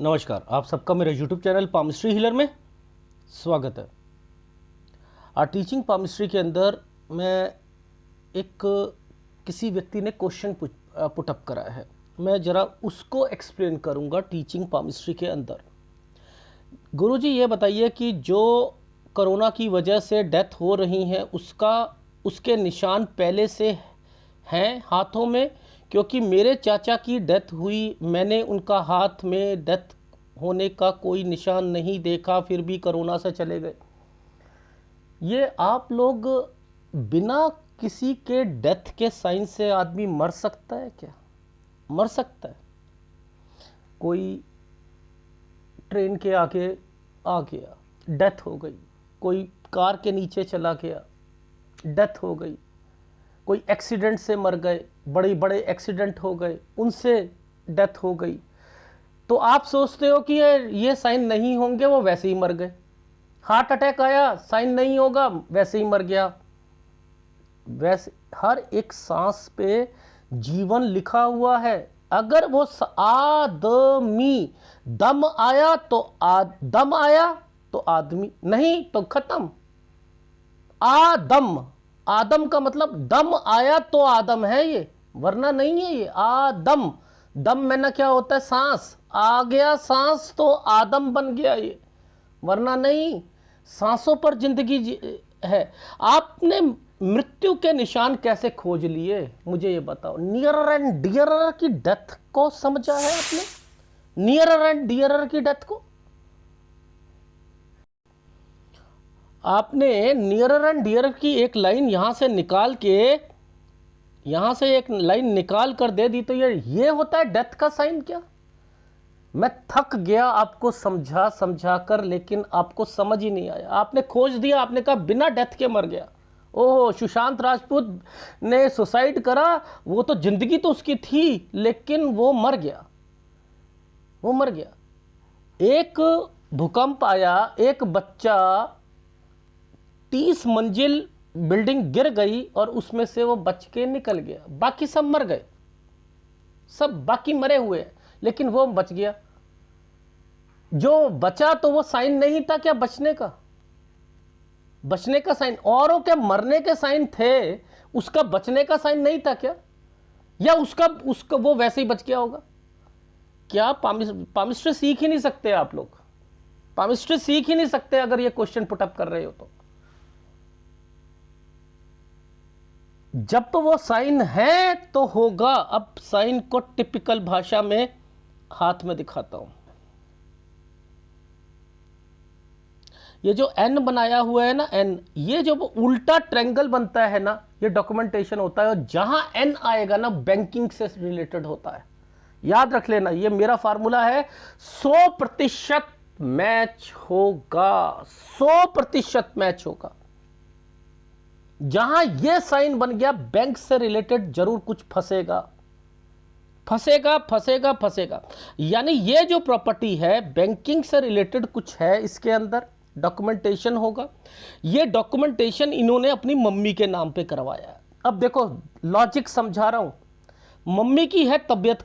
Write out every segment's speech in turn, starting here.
नमस्कार, आप सबका मेरे YouTube चैनल पामिस्ट्री हीलर में स्वागत है। आज टीचिंग पामिस्ट्री के अंदर मैं एक किसी व्यक्ति ने क्वेश्चन पुटअप करा है, मैं ज़रा उसको एक्सप्लेन करूंगा टीचिंग पामिस्ट्री के अंदर। गुरुजी ये बताइए कि जो कोरोना की वजह से डेथ हो रही हैं उसके निशान पहले से हैं हाथों में, क्योंकि मेरे चाचा की डेथ हुई, मैंने उनका हाथ में डेथ होने का कोई निशान नहीं देखा, फिर भी कोरोना से चले गए। ये आप लोग बिना किसी के डेथ के साइन से आदमी मर सकता है क्या? मर सकता है। कोई ट्रेन के आगे आ गया, डेथ हो गई। कोई कार के नीचे चला गया, डेथ हो गई। कोई एक्सीडेंट से मर गए, बड़े बड़े एक्सीडेंट हो गए, उनसे डेथ हो गई। तो आप सोचते हो कि ये साइन नहीं होंगे, वो वैसे ही मर गए। हार्ट अटैक आया, साइन नहीं होगा, वैसे ही मर गया। वैसे हर एक सांस पे जीवन लिखा हुआ है। अगर वो आदमी दम आया तो आदमी, नहीं तो खत्म। आदम का मतलब दम आया तो आदम है ये, वरना नहीं है ये। आदम, दम में ना क्या होता है? सांस। आ गया सांस तो आदम बन गया ये, वरना नहीं। सांसों पर जिंदगी है। आपने मृत्यु के निशान कैसे खोज लिए, मुझे ये बताओ। नियरर एंड डियरर की डेथ को समझा है आपने? नियरर एंड डियरर की डेथ को आपने नियरर एंड डियरर की एक लाइन यहां से निकाल कर दे दी, तो ये होता है डेथ का साइन क्या? मैं थक गया आपको समझा कर, लेकिन आपको समझ ही नहीं आया। आपने खोज दिया, आपने कहा बिना डेथ के मर गया। ओह, सुशांत राजपूत ने सुसाइड करा, वो तो जिंदगी तो उसकी थी, लेकिन वो मर गया। एक भूकंप आया, एक बच्चा 30 मंजिल बिल्डिंग गिर गई और उसमें से वो बच के निकल गया। बाकी सब मर गए, सब बाकी मरे हुए हैं, लेकिन वो बच गया। जो बचा तो वो साइन नहीं था क्या बचने का? बचने का साइन, औरों के मरने के साइन थे, उसका बचने का साइन नहीं था क्या? या उसका वो वैसे ही बच गया होगा क्या? पामिस्ट्री सीख ही नहीं सकते आप लोग। पामिस्ट्री सीख ही नहीं सकते अगर ये क्वेश्चन पुटअप कर रहे हो तो। जब तो वो साइन है तो होगा। अब साइन को टिपिकल भाषा में हाथ में दिखाता हूं। ये जो एन बनाया हुआ है ना, एन, ये जो उल्टा ट्रायंगल बनता है ना, ये डॉक्यूमेंटेशन होता है। और जहां एन आएगा ना, बैंकिंग से रिलेटेड होता है। याद रख लेना, ये मेरा फार्मूला है। 100% मैच होगा, 100% मैच होगा। जहां ये साइन बन गया, बैंक से रिलेटेड जरूर कुछ फंसेगा। यानी ये जो प्रॉपर्टी है, बैंकिंग से रिलेटेड कुछ है, इसके अंदर डॉक्यूमेंटेशन होगा। ये डॉक्यूमेंटेशन इन्होंने अपनी मम्मी के नाम पे करवाया है। अब देखो, लॉजिक समझा रहा हूं। मम्मी की है तबीयत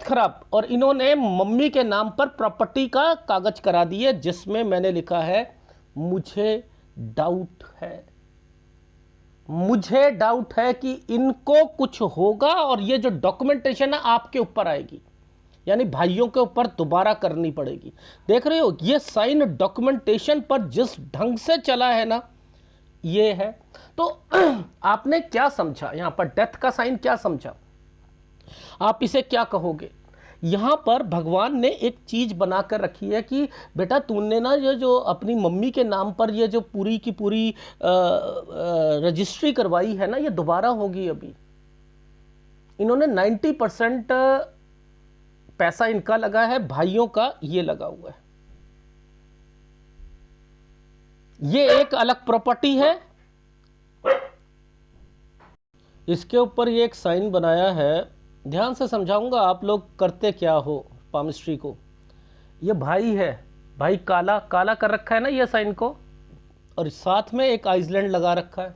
खराब, और इन्होंने मम्मी के नाम पर प्रॉपर्टी का कागज करा दिए, जिसमें मैंने लिखा है मुझे डाउट है कि इनको कुछ होगा, और ये जो डॉक्यूमेंटेशन है आपके ऊपर आएगी, यानी भाइयों के ऊपर दोबारा करनी पड़ेगी। देख रहे हो, ये साइन डॉक्यूमेंटेशन पर जिस ढंग से चला है ना, ये है। तो आपने क्या समझा यहां पर? डेथ का साइन क्या समझा? आप इसे क्या कहोगे? यहां पर भगवान ने एक चीज बनाकर रखी है कि बेटा, तूने ना ये जो अपनी मम्मी के नाम पर ये जो पूरी की पूरी रजिस्ट्री करवाई है ना, ये दोबारा होगी। अभी इन्होंने 90% पैसा इनका लगा है, भाइयों का ये लगा हुआ है। ये एक अलग प्रॉपर्टी है। इसके ऊपर ये एक साइन बनाया है। ध्यान से समझाऊंगा, आप लोग करते क्या हो पामिस्ट्री को। ये भाई है, भाई काला कर रखा है ना ये साइन को, और साथ में एक आइसलैंड लगा रखा है।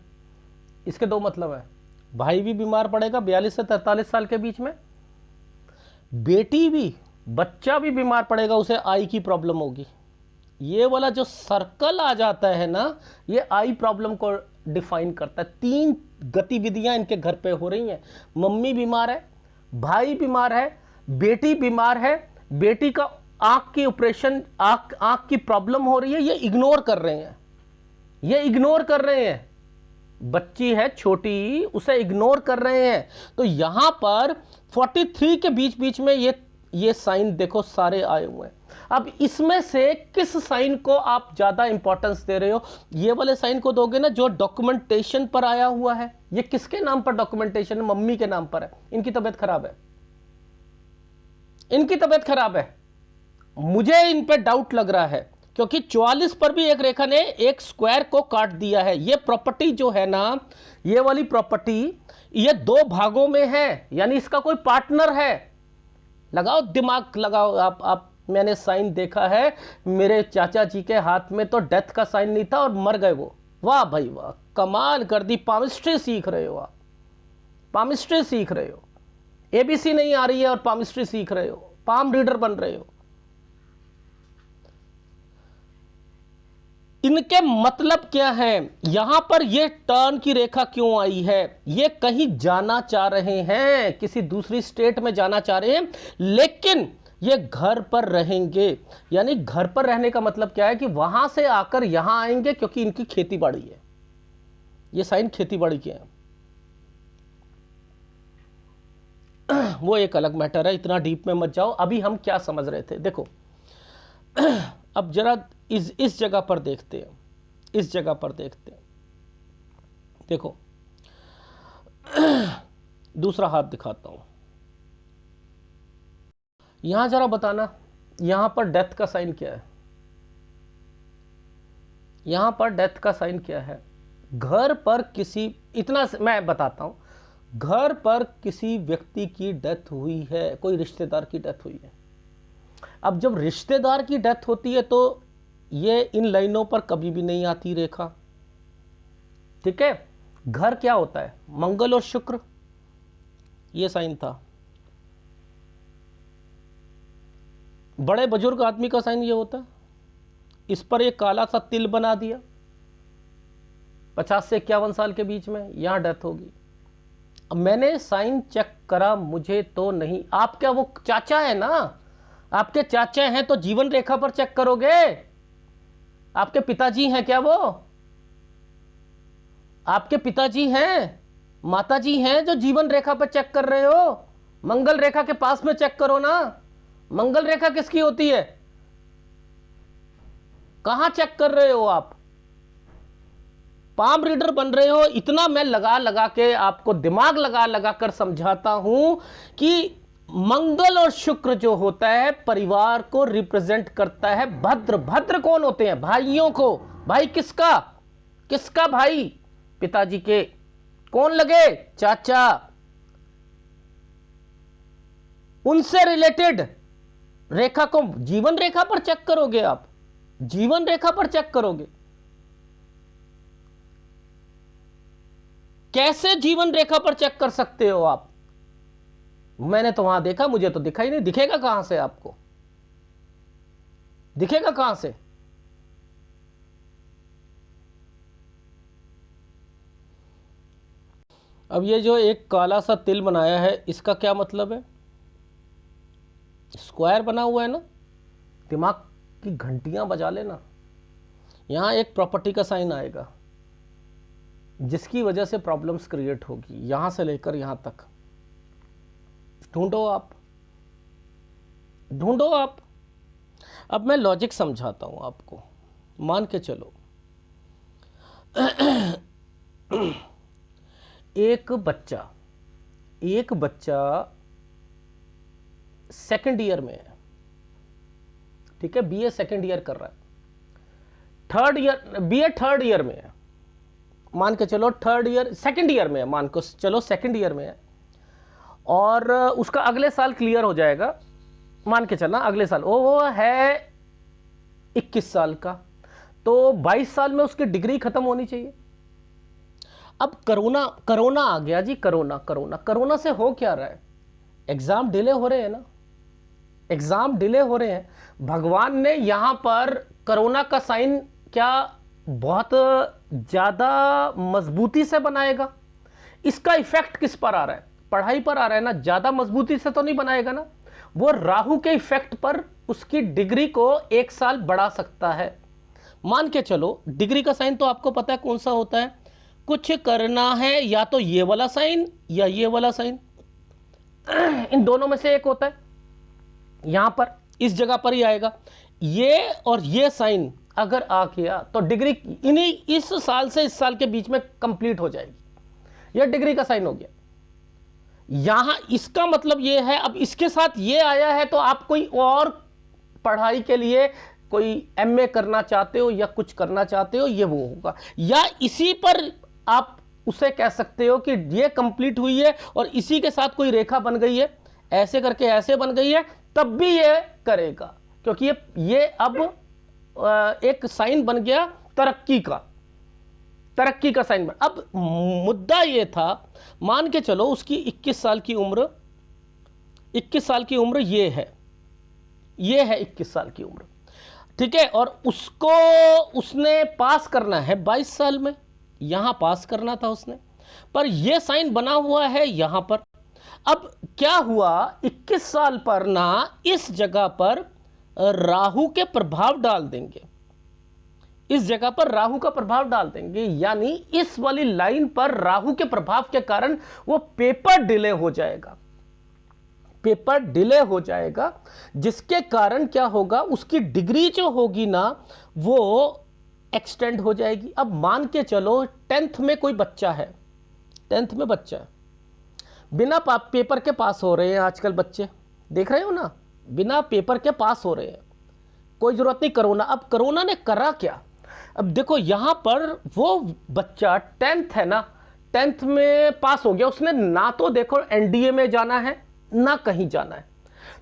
इसके दो मतलब है। भाई भी बीमार पड़ेगा 42 से 43 साल के बीच में, बेटी भी, बच्चा भी बीमार पड़ेगा, उसे आई की प्रॉब्लम होगी। ये वाला जो सर्कल आ जाता है ना, ये आई प्रॉब्लम को डिफाइन करता है। 3 गतिविधियां इनके घर पे हो रही हैं। मम्मी बीमार है, भाई बीमार है, बेटी बीमार है। बेटी का आंख की ऑपरेशन, आंख की प्रॉब्लम हो रही है, ये इग्नोर कर रहे हैं, ये इग्नोर कर रहे हैं। बच्ची है छोटी, उसे इग्नोर कर रहे हैं। तो यहां पर 43 के बीच बीच में ये साइन देखो सारे आए हुए हैं। अब इसमें से किस साइन को आप ज्यादा इंपॉर्टेंस दे रहे हो? ये वाले साइन को दोगे ना जो डॉक्यूमेंटेशन पर आया हुआ है। ये किसके नाम पर डॉक्यूमेंटेशन है? मम्मी के नाम पर है। इनकी तबीयत खराब है, इनकी तबीयत खराब है। मुझे इन पे डाउट लग रहा है क्योंकि 44 पर भी एक रेखा ने एक स्क्वायर को काट दिया है। ये प्रॉपर्टी जो है ना, ये वाली प्रॉपर्टी, ये 2 भागों में है, यानी इसका कोई पार्टनर है। लगाओ दिमाग लगाओ आप। मैंने साइन देखा है, मेरे चाचा जी के हाथ में तो डेथ का साइन नहीं था और मर गए वो। वाह भाई वाह, कमाल कर दी। पामिस्ट्री सीख रहे हो आप, पामिस्ट्री सीख रहे हो। एबीसी नहीं आ रही है और पामिस्ट्री सीख रहे हो, पाम रीडर बन रहे हो। इनके मतलब क्या है? यहां पर ये टर्न की रेखा क्यों आई है? ये कहीं जाना चाह रहे हैं, किसी दूसरी स्टेट में जाना चाह रहे हैं, लेकिन ये घर पर रहेंगे। यानी घर पर रहने का मतलब क्या है कि वहां से आकर यहां आएंगे, क्योंकि इनकी खेती बाड़ी है। ये साइन खेती बाड़ी के हैं। वो एक अलग मैटर है, इतना डीप में मत जाओ। अभी हम क्या समझ रहे थे, देखो। अब जरा इस जगह पर देखते हैं, इस जगह पर देखते हैं। देखो, दूसरा हाथ दिखाता हूं। यहां जरा बताना, यहां पर डेथ का साइन क्या है? यहां पर डेथ का साइन क्या है? घर पर किसी, इतना मैं बताता हूं, घर पर किसी व्यक्ति की डेथ हुई है, कोई रिश्तेदार की डेथ हुई है। अब जब रिश्तेदार की डेथ होती है तो ये इन लाइनों पर कभी भी नहीं आती रेखा, ठीक है। घर क्या होता है? मंगल और शुक्र, ये साइन था। बड़े बुजुर्ग आदमी का साइन ये होता है। इस पर एक काला सा तिल बना दिया, 50 से 51 साल के बीच में यहां डेथ होगी। अब मैंने साइन चेक करा, मुझे तो नहीं। आप क्या वो चाचा है ना, आपके चाचा हैं तो जीवन रेखा पर चेक करोगे। आपके पिताजी हैं क्या? वो आपके पिताजी हैं, माताजी हैं जो जीवन रेखा पर चेक कर रहे हो? मंगल रेखा के पास में चेक करो ना। मंगल रेखा किसकी होती है? कहां चेक कर रहे हो आप? पाम रीडर बन रहे हो। इतना मैं लगा लगा के आपको दिमाग लगा लगा कर समझाता हूं कि मंगल और शुक्र जो होता है परिवार को रिप्रेजेंट करता है। भद्र, भद्र कौन होते हैं? भाइयों को। भाई किसका? किसका भाई? पिताजी के। कौन लगे? चाचा। उनसे रिलेटेड रेखा को जीवन रेखा पर चेक करोगे आप, जीवन रेखा पर चेक करोगे। कैसे जीवन रेखा पर चेक कर सकते हो आप? मैंने तो वहां देखा, मुझे तो दिखा ही नहीं। दिखेगा कहां से आपको? दिखेगा कहां से? अब ये जो एक काला सा तिल बनाया है, इसका क्या मतलब है? स्क्वायर बना हुआ है ना, दिमाग की घंटियां बजा लेना। यहां एक प्रॉपर्टी का साइन आएगा जिसकी वजह से प्रॉब्लम्स क्रिएट होगी, यहां से लेकर यहां तक। ढूंढो आप, ढूंढो आप। अब मैं लॉजिक समझाता हूं आपको। मान के चलो एक बच्चा सेकंड ईयर में है, ठीक है, बीए सेकंड ईयर कर रहा है। Third year, BA third year में है, मान के चलो थर्ड ईयर, सेकंड ईयर में है, मान को चलो सेकंड ईयर में है, और उसका अगले साल क्लियर हो जाएगा, मान के चलना अगले साल। वो है 21 साल का, तो 22 साल में उसकी डिग्री खत्म होनी चाहिए। अब कोरोना आ गया जी। कोरोना से हो क्या रहा है? एग्जाम डिले हो रहे हैं ना। एग्जाम डिले हो रहे हैं, भगवान ने यहाँ पर कोरोना का साइन क्या बहुत ज़्यादा मजबूती से बनाएगा? इसका इफेक्ट किस पर आ रहा है? पढ़ाई पर आ रहा है ना, ज़्यादा मजबूती से तो नहीं बनाएगा ना। वो राहु के इफेक्ट पर उसकी डिग्री को 1 साल बढ़ा सकता है। मान के चलो, डिग्री का साइन तो आपको पता है कौन सा होता है, कुछ करना है या तो ये वाला साइन या ये वाला साइन, इन दोनों में से एक होता है। यहां पर इस जगह पर ही आएगा, ये और ये साइन अगर आ गया तो डिग्री इन्हीं इस साल से इस साल के बीच में कंप्लीट हो जाएगी। यह डिग्री का साइन हो गया। यहां इसका मतलब यह है, अब इसके साथ ये आया है तो आप कोई और पढ़ाई के लिए कोई एमए करना चाहते हो या कुछ करना चाहते हो, ये वो होगा। या इसी पर आप उसे कह सकते हो कि ये कंप्लीट हुई है और इसी के साथ कोई रेखा बन गई है, ऐसे करके ऐसे बन गई है, तब भी ये करेगा, क्योंकि ये अब एक साइन बन गया तरक्की का साइन बन। अब मुद्दा ये था, मान के चलो उसकी 21 साल की उम्र ये है 21 साल की उम्र, ठीक है, और उसने पास करना है 22 साल में, यहां पास करना था उसने, पर यह साइन बना हुआ है यहां पर। अब क्या हुआ, 21 साल पर ना इस जगह पर राहु के प्रभाव डाल देंगे, इस जगह पर राहु का प्रभाव डाल देंगे, यानी इस वाली लाइन पर राहु के प्रभाव के कारण वो पेपर डिले हो जाएगा, जिसके कारण क्या होगा, उसकी डिग्री जो होगी ना वो एक्सटेंड हो जाएगी। अब मान के चलो 10th में कोई बच्चा है, 10th में बच्चा है, बिना पेपर के पास हो रहे हैं आजकल बच्चे, देख रहे हो ना, बिना पेपर के पास हो रहे हैं, कोई जरूरत नहीं कोरोना। अब कोरोना ने करा क्या, अब देखो यहां पर वो बच्चा 10th है ना, 10th में पास हो गया, उसने ना तो देखो एनडीए में जाना है ना कहीं जाना है,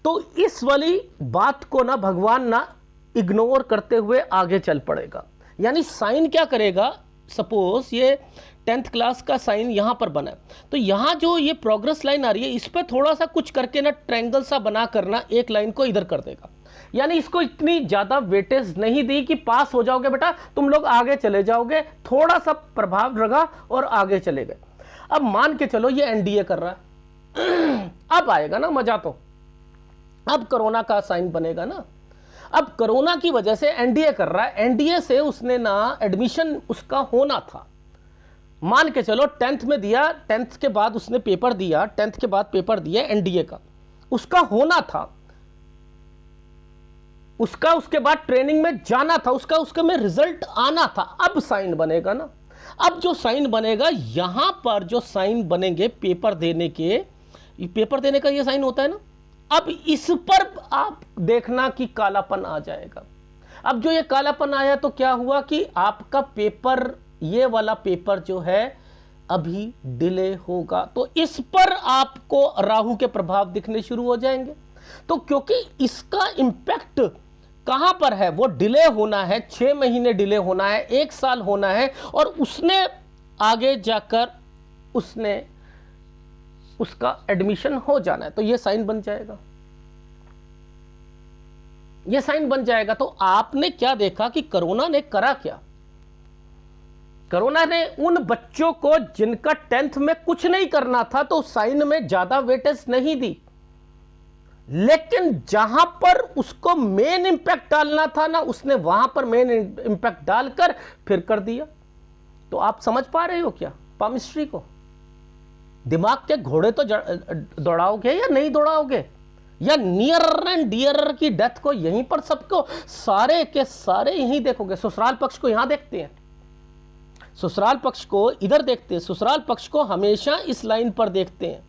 तो इस वाली बात को ना भगवान ना इग्नोर करते हुए आगे चल पड़ेगा। यानी साइन क्या करेगा, सपोज ये 10th क्लास का साइन यहां पर बना है, तो यहां जो ये प्रोग्रेस लाइन आ रही है, इस पर थोड़ा सा कुछ करके ना ट्रायंगल सा बना करना एक लाइन को इधर कर देगा। यानी इसको इतनी ज्यादा वेटेज नहीं दी कि पास हो जाओगे बेटा, तुम लोग आगे चले जाओगे, थोड़ा सा प्रभाव लगा और आगे चले गए। अब मान के चलो ये एनडीए कर रहा है, अब आएगा ना मजा, तो अब कोरोना का साइन बनेगा ना। अब कोरोना की वजह से एनडीए कर रहा है, एनडीए से उसने ना एडमिशन उसका होना था, मान के चलो 10th में दिया, 10th के बाद उसने पेपर दिया, 10th के बाद पेपर दिया एनडीए का, उसका होना था, उसका उसके बाद ट्रेनिंग में जाना था, उसका में रिजल्ट आना था। अब साइन बनेगा ना, अब जो साइन बनेगा यहां पर जो साइन बनेंगे पेपर देने का ये साइन होता है ना, अब इस पर आप देखना कि कालापन आ जाएगा। अब जो ये कालापन आया तो क्या हुआ कि आपका पेपर, ये वाला पेपर जो है अभी डिले होगा, तो इस पर आपको राहु के प्रभाव दिखने शुरू हो जाएंगे। तो क्योंकि इसका इंपैक्ट कहां पर है, वो डिले होना है, 6 महीने डिले होना है, 1 साल होना है, और उसने आगे जाकर उसका एडमिशन हो जाना है, तो ये साइन बन जाएगा, ये साइन बन जाएगा। तो आपने क्या देखा कि कोरोना ने करा क्या, कोरोना ने उन बच्चों को जिनका 10th में कुछ नहीं करना था तो साइन में ज्यादा वेटेज नहीं दी, लेकिन जहां पर उसको मेन इंपैक्ट डालना था ना, उसने वहां पर मेन इंपैक्ट डालकर फिर कर दिया। तो आप समझ पा रहे हो क्या पामिस्ट्री को? दिमाग के घोड़े तो दौड़ाओगे या नहीं दौड़ाओगे, या नियर एंड डियर की डेथ को यहीं पर सबको सारे के सारे यहीं देखोगे। ससुराल पक्ष को यहां देखते हैं, ससुराल पक्ष को इधर देखते हैं, ससुराल पक्ष को हमेशा इस लाइन पर देखते हैं।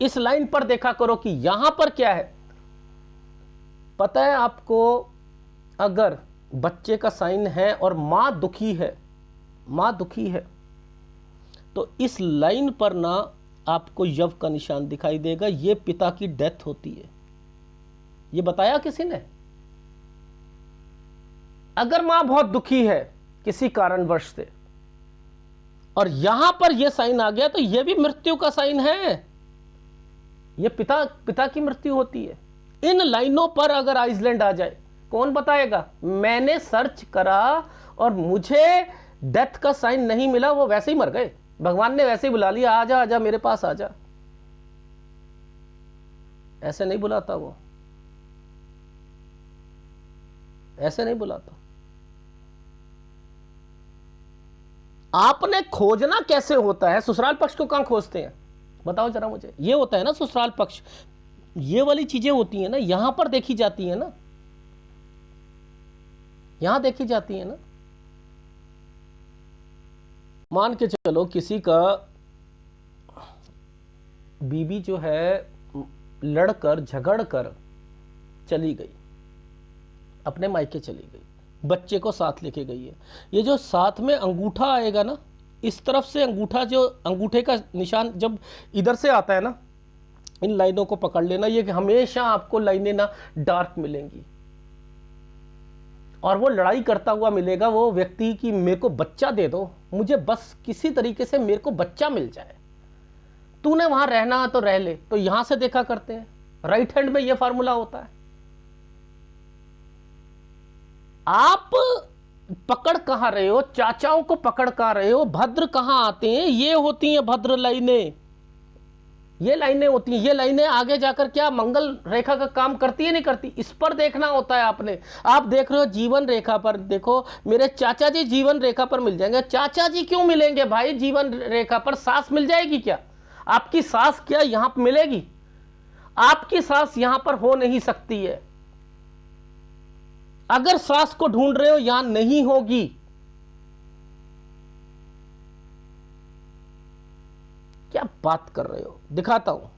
इस लाइन पर देखा करो कि यहां पर क्या है। पता है आपको, अगर बच्चे का साइन है और मां दुखी है, तो इस लाइन पर ना आपको यव का निशान दिखाई देगा, ये पिता की डेथ होती है। ये बताया किसी ने? अगर मां बहुत दुखी है किसी कारणवश से और यहां पर यह साइन आ गया, तो यह भी मृत्यु का साइन है, यह पिता की मृत्यु होती है। इन लाइनों पर अगर आइसलैंड आ जाए, कौन बताएगा? मैंने सर्च करा और मुझे डेथ का साइन नहीं मिला, वो वैसे ही मर गए, भगवान ने वैसे ही बुला लिया, आजा आजा मेरे पास आजा। ऐसे नहीं बुलाता वो, ऐसे नहीं बुलाता। आपने खोजना कैसे होता है? ससुराल पक्ष को कहां खोजते हैं बताओ जरा मुझे। ये होता है ना ससुराल पक्ष, ये वाली चीजें होती हैं ना, यहां पर देखी जाती है ना, यहां देखी जाती है ना। मान के चलो किसी का बीबी जो है लड़कर झगड़कर चली गई, अपने मायके चली गई, बच्चे को साथ लेके गई है। ये जो साथ में अंगूठा आएगा ना, इस तरफ से अंगूठा, जो अंगूठे का निशान जब इधर से आता है ना, इन लाइनों को पकड़ लेना, ये कि हमेशा आपको लाइनें ना डार्क मिलेंगी और वो लड़ाई करता हुआ मिलेगा वो व्यक्ति कि मेरे को बच्चा दे दो, मुझे बस किसी तरीके से मेरे को बच्चा मिल जाए, तूने वहां रहना तो रह ले। तो यहां से देखा करते हैं, राइट हैंड में ये फार्मूला होता है। आप पकड़ कहां रहे हो? चाचाओं को पकड़ कहां रहे हो? भद्र कहां आते हैं? ये होती हैं भद्र लाइनें, ये लाइनें होती हैं। ये लाइनें आगे जाकर क्या मंगल रेखा का काम करती है नहीं करती, इस पर देखना होता है आपने। आप देख रहे हो जीवन रेखा पर, देखो मेरे चाचा जी जीवन रेखा पर मिल जाएंगे। चाचा जी क्यों मिलेंगे भाई जीवन रेखा पर? सास मिल जाएगी क्या? आपकी सास क्या यहां पर मिलेगी? आपकी सास यहां पर हो नहीं सकती है। अगर सास को ढूंढ रहे हो, यहां नहीं होगी। क्या बात कर रहे हो? दिखाता हूं।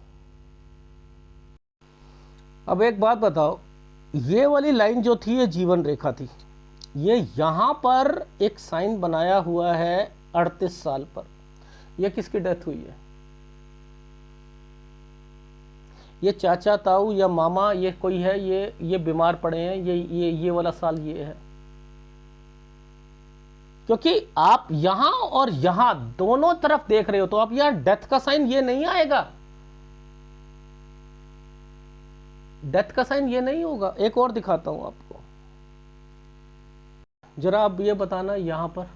अब एक बात बताओ, ये वाली लाइन जो थी ये जीवन रेखा थी, ये यहां पर एक साइन बनाया हुआ है 38 साल पर। ये किसकी डेथ हुई है? ये चाचा ताऊ या मामा, ये कोई है, ये बीमार पड़े हैं, ये वाला साल ये है। क्योंकि आप यहां और यहां दोनों तरफ देख रहे हो, तो आप यहां डेथ का साइन ये नहीं आएगा, डेथ का साइन ये नहीं होगा। एक और दिखाता हूं आपको, जरा आप ये बताना, यहां पर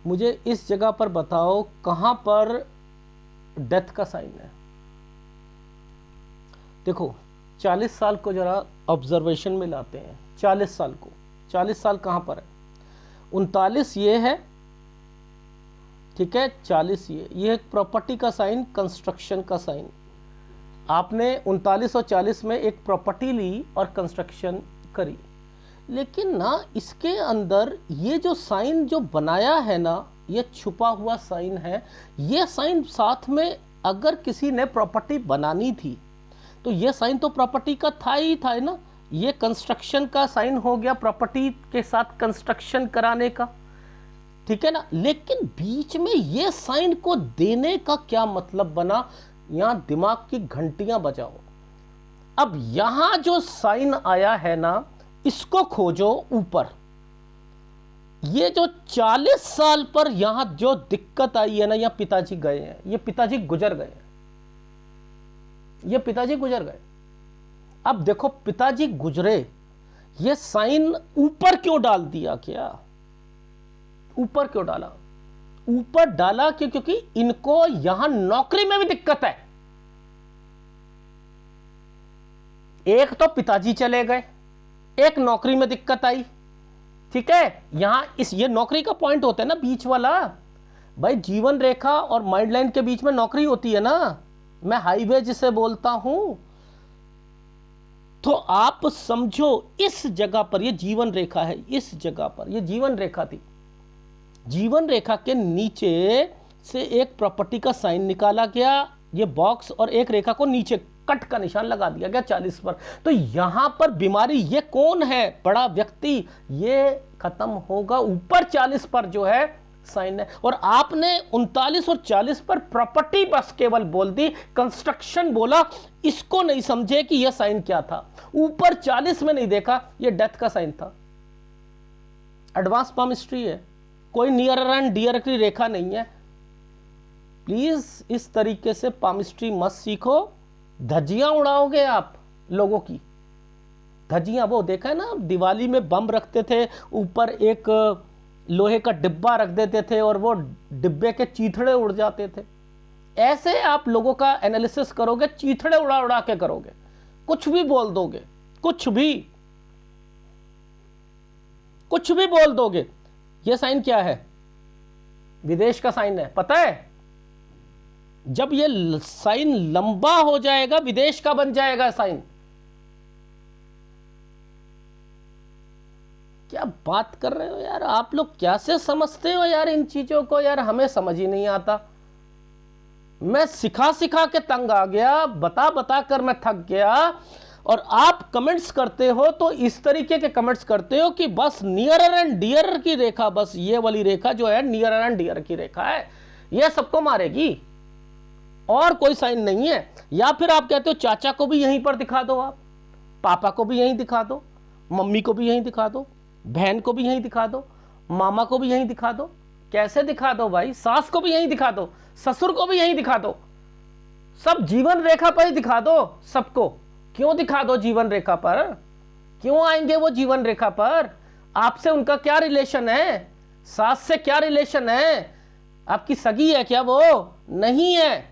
मुझे इस जगह पर बताओ कहां पर डेथ का साइन है। देखो 40 साल को जरा ऑब्जर्वेशन में लाते हैं, 40 साल को, 40 साल कहां पर है? 39 ये है, ठीक है, 40 ये एक प्रॉपर्टी का साइन, कंस्ट्रक्शन का साइन। आपने 39 और 40 में एक प्रॉपर्टी ली और कंस्ट्रक्शन करी, लेकिन ना इसके अंदर ये जो साइन जो बनाया है ना, ये छुपा हुआ साइन है। ये साइन साथ में अगर किसी ने प्रॉपर्टी बनानी थी तो ये साइन तो प्रॉपर्टी का था ही था ना। ये कंस्ट्रक्शन का साइन हो गया, प्रॉपर्टी के साथ कंस्ट्रक्शन कराने का, ठीक है ना। लेकिन बीच में ये साइन को देने का क्या मतलब बना? यहां दिमाग की घंटियां बजाओ। अब यहां जो साइन आया है ना, इसको खोजो ऊपर। ये जो 40 साल पर यहां जो दिक्कत आई है ना, यहां पिताजी गए हैं, ये पिताजी गुजर गए हैं, ये पिताजी गुजर गए। अब देखो पिताजी गुजरे, ये साइन ऊपर क्यों डाल दिया? क्या ऊपर क्यों डाला? ऊपर डाला क्योंकि इनको यहां नौकरी में भी दिक्कत है। एक तो पिताजी चले गए, एक नौकरी में दिक्कत आई, ठीक है। यहां ये नौकरी का पॉइंट होता है ना बीच वाला, भाई जीवन रेखा और माइंड लाइन के बीच में नौकरी होती है ना, मैं हाईवे जिसे बोलता हूं। तो आप समझो इस जगह पर ये जीवन रेखा है, इस जगह पर ये जीवन रेखा थी। जीवन रेखा के नीचे से एक प्रॉपर्टी का साइन निकाला गया, ये बॉक्स, और एक रेखा को नीचे कट का निशान लगा दिया गया 40 पर। तो यहां पर बीमारी, ये कौन है? बड़ा व्यक्ति, ये खत्म होगा ऊपर 40 पर जो है साइन है। और आपने 39 और 40 पर प्रॉपर्टी बस केवल बोल दी, कंस्ट्रक्शन बोला, इसको नहीं समझे कि यह साइन क्या था। ऊपर 40 में नहीं देखा, यह डेथ का साइन था। एडवांस पामिस्ट्री है, कोई नियर एंड डियर की रेखा नहीं है। प्लीज इस तरीके से पामिस्ट्री मत सीखो, धज्जियां उड़ाओगे आप लोगों की, धज्जियां। वो देखा है ना, दिवाली में बम रखते थे, ऊपर एक लोहे का डिब्बा रख देते थे और वो डिब्बे के चीथड़े उड़ जाते थे। ऐसे आप लोगों का एनालिसिस करोगे, चीथड़े उड़ा उड़ा के करोगे, कुछ भी बोल दोगे, कुछ भी बोल दोगे। ये साइन क्या है? विदेश का साइन है, पता है? जब ये साइन लंबा हो जाएगा विदेश का बन जाएगा साइन। क्या बात कर रहे हो यार आप लोग, कैसे समझते हो यार इन चीजों को? यार हमें समझ ही नहीं आता। मैं सिखा सिखा के तंग आ गया, बता बता कर मैं थक गया। और आप कमेंट्स करते हो तो इस तरीके के कमेंट्स करते हो कि बस नियरर एंड डियरर की रेखा, बस ये वाली रेखा जो है नियरर एंड डियर की रेखा है, ये सबको मारेगी और कोई साइन नहीं है। या फिर आप कहते हो चाचा को भी यहीं पर दिखा दो, आप पापा को भी यहीं दिखा दो, मम्मी को भी यहीं दिखा दो, बहन को भी यहीं दिखा दो, मामा को भी यहीं दिखा दो। कैसे दिखा दो भाई? सास को भी यहीं दिखा दो, ससुर को भी यहीं दिखा दो, सब जीवन रेखा पर ही दिखा दो सबको। क्यों दिखा दो जीवन रेखा पर? क्यों आएंगे वो जीवन रेखा पर? आपसे उनका क्या रिलेशन है? सास से क्या रिलेशन है? आपकी सगी है क्या वो? नहीं है।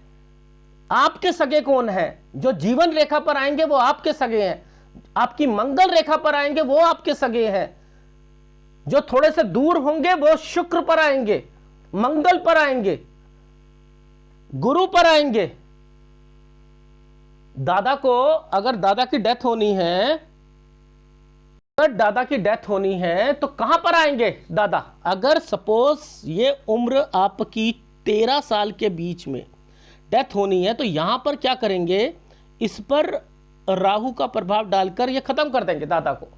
आपके सगे कौन है? जो जीवन रेखा पर आएंगे वो आपके सगे हैं। आपकी मंगल रेखा पर आएंगे वो आपके सगे हैं। जो थोड़े से दूर होंगे वो शुक्र पर आएंगे, मंगल पर आएंगे, गुरु पर आएंगे। दादा को अगर दादा की डेथ होनी है, अगर दादा की डेथ होनी है तो कहां पर आएंगे दादा? अगर सपोज ये उम्र आपकी 13 साल के बीच में डेथ होनी है तो यहां पर क्या करेंगे? इस पर राहु का प्रभाव डालकर ये खत्म कर देंगे दादा को।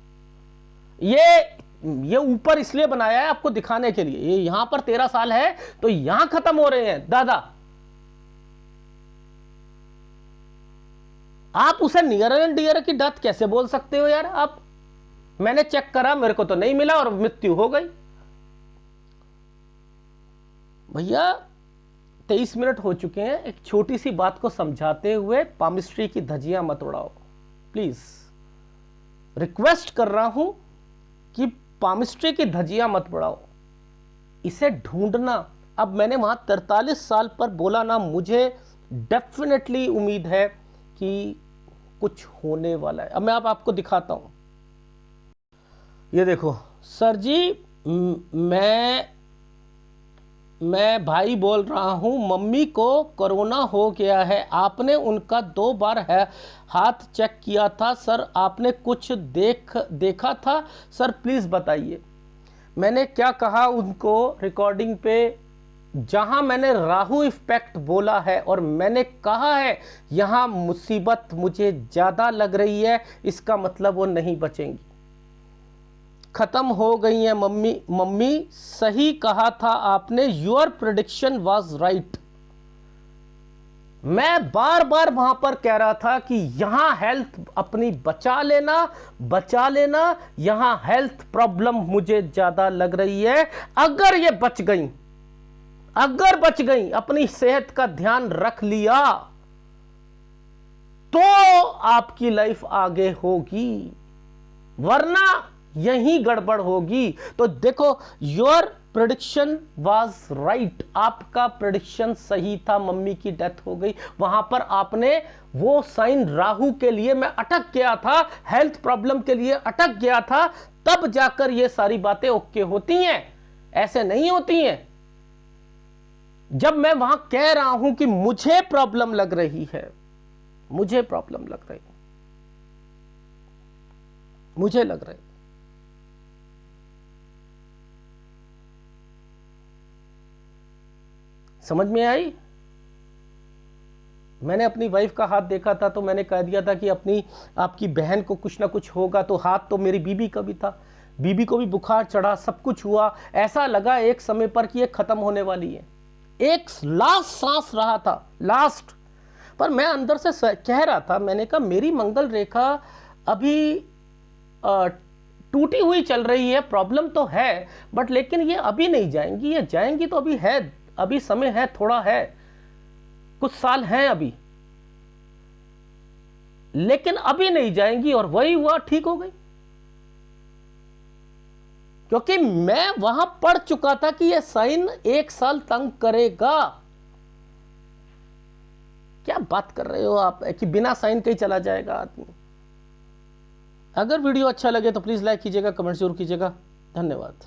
ये ऊपर इसलिए बनाया है आपको दिखाने के लिए। ये यहां पर 13 साल है तो यहां खत्म हो रहे हैं दादा। आप उसे नियर एंड डियर की डेथ कैसे बोल सकते हो यार आप? मैंने चेक करा, मेरे को तो नहीं मिला और मृत्यु हो गई। भैया 23 मिनट हो चुके हैं। एक छोटी सी बात को समझाते हुए पामिस्ट्री की धज्जियां मत उड़ाओ प्लीज। रिक्वेस्ट कर रहा हूं कि पामिस्ट्री की धज्जियां मत उड़ाओ, इसे ढूंढना। अब मैंने वहां 43 साल पर बोला ना, मुझे डेफिनेटली उम्मीद है कि कुछ होने वाला है। अब मैं आपको दिखाता हूं। ये देखो सर जी, मैं भाई बोल रहा हूं, मम्मी को कोरोना हो गया है। आपने उनका 2 बार है हाथ चेक किया था सर, आपने कुछ देखा था सर, प्लीज़ बताइए। मैंने क्या कहा उनको रिकॉर्डिंग पे? जहां मैंने राहु इफेक्ट बोला है और मैंने कहा है यहां मुसीबत मुझे ज़्यादा लग रही है, इसका मतलब वो नहीं बचेंगी, खत्म हो गई है। मम्मी सही कहा था आपने, योर प्रेडिक्शन वाज राइट। मैं बार बार वहां पर कह रहा था कि यहां हेल्थ अपनी बचा लेना, यहां हेल्थ प्रॉब्लम मुझे ज्यादा लग रही है। अगर ये बच गई, अपनी सेहत का ध्यान रख लिया तो आपकी लाइफ आगे होगी, वरना यही गड़बड़ होगी। तो देखो, योर प्रेडिक्शन वाज राइट, आपका प्रेडिक्शन सही था। मम्मी की डेथ हो गई, वहां पर आपने वो साइन राहु के लिए मैं अटक गया था, हेल्थ प्रॉब्लम के लिए अटक गया था, तब जाकर ये सारी बातें ओके होती हैं, ऐसे नहीं होती हैं। जब मैं वहां कह रहा हूं कि मुझे प्रॉब्लम लग रही है, मुझे लग रही, समझ में आई? मैंने अपनी वाइफ का हाथ देखा था तो मैंने कह दिया था कि आपकी बहन को कुछ ना कुछ होगा। तो हाथ तो मेरी बीबी का भी था, बीबी को भी बुखार चढ़ा, सब कुछ हुआ। ऐसा लगा एक समय पर कि ये खत्म होने वाली है। एक लास्ट सांस रहा था, लास्ट। पर मैं अंदर से कह रहा था, मैंने कहा मेरी मंगल रेखा अभी टूटी हुई चल रही है, प्रॉब्लम तो है, बट लेकिन ये अभी नहीं जाएंगी। ये जाएंगी तो अभी है, अभी समय है, थोड़ा है, कुछ साल हैं अभी। लेकिन अभी नहीं जाएंगी और वही हुआ, ठीक हो गई। क्योंकि मैं वहां पढ़ चुका था कि यह साइन 1 साल तंग करेगा। क्या बात कर रहे हो आप कि बिना साइन के ही चला जाएगा आदमी। अगर वीडियो अच्छा लगे तो प्लीज लाइक कीजिएगा, कमेंट जरूर कीजिएगा। धन्यवाद।